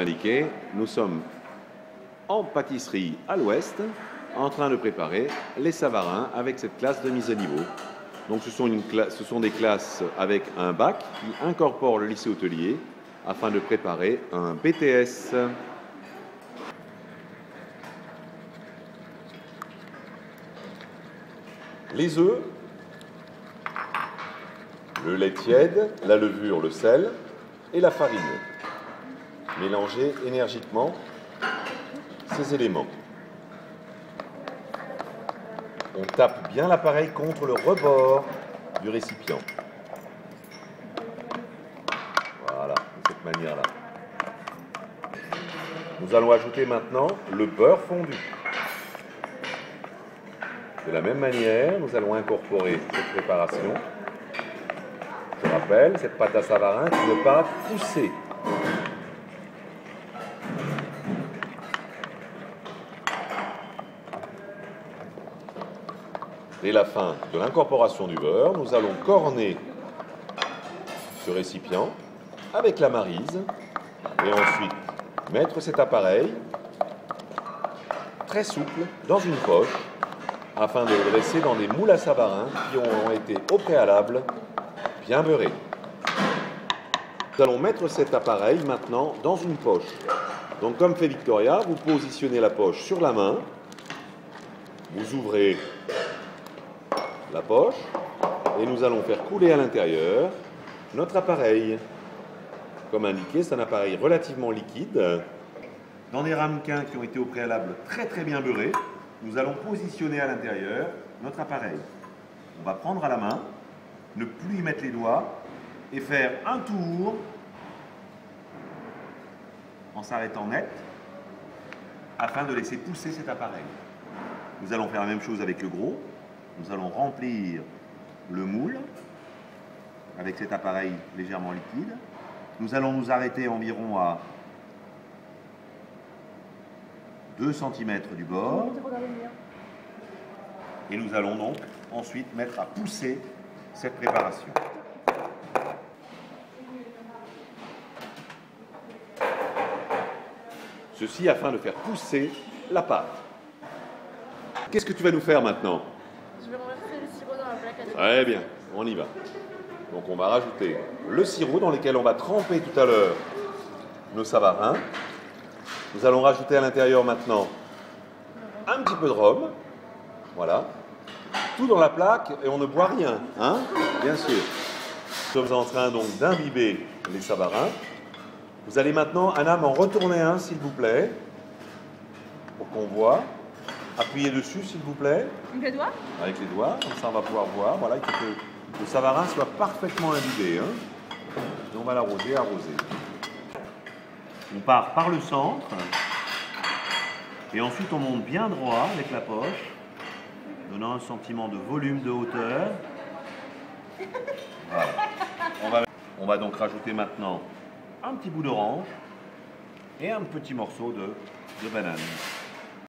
indiqué, nous sommes en pâtisserie à l'ouest, en train de préparer les savarins avec cette classe de mise à niveau. Donc ce sont des classes avec un bac qui incorporent le lycée hôtelier afin de préparer un BTS. Les œufs, le lait tiède, la levure, le sel et la farine. Mélangez énergiquement ces éléments. On tape bien l'appareil contre le rebord du récipient. Voilà, de cette manière-là. Nous allons ajouter maintenant le beurre fondu. De la même manière, nous allons incorporer cette préparation. Je rappelle, cette pâte à savarin qui ne pas pousser. Dès la fin de l'incorporation du beurre, nous allons corner ce récipient avec la maryse et ensuite mettre cet appareil très souple dans une poche afin de le dresser dans des moules à savarin qui ont été au préalable bien beurrés. Nous allons mettre cet appareil maintenant dans une poche. Donc comme fait Victoria, vous positionnez la poche sur la main, vous ouvrez la poche et nous allons faire couler à l'intérieur notre appareil. Comme indiqué, c'est un appareil relativement liquide. Dans des ramequins qui ont été au préalable très bien beurrés, nous allons positionner à l'intérieur notre appareil. On va prendre à la main, ne plus y mettre les doigts et faire un tour en s'arrêtant net afin de laisser pousser cet appareil. Nous allons faire la même chose avec le gros. Nous allons remplir le moule avec cet appareil légèrement liquide. Nous allons nous arrêter environ à 2 cm du bord. Et nous allons donc ensuite mettre à pousser cette préparation. Ceci afin de faire pousser la pâte. Qu'est-ce que tu vas nous faire maintenant ? Je vais renverser le sirop dans la plaque. Très bien, on y va. Donc on va rajouter le sirop dans lequel on va tremper tout à l'heure nos savarins. Nous allons rajouter à l'intérieur maintenant un petit peu de rhum. Voilà. Tout dans la plaque et on ne boit rien, hein, bien sûr. Nous sommes en train donc d'imbiber les savarins. Vous allez maintenant, Anna, m'en retourner un, s'il vous plaît, pour qu'on voit. Appuyez dessus, s'il vous plaît. Avec les doigts ? Avec les doigts, comme ça on va pouvoir voir. Voilà, il faut que le savarin soit parfaitement imbibé. Hein. Et on va l'arroser, arroser. On part par le centre. Et ensuite on monte bien droit avec la poche, donnant un sentiment de volume, de hauteur. Voilà. On va donc rajouter maintenant un petit bout d'orange et un petit morceau de banane.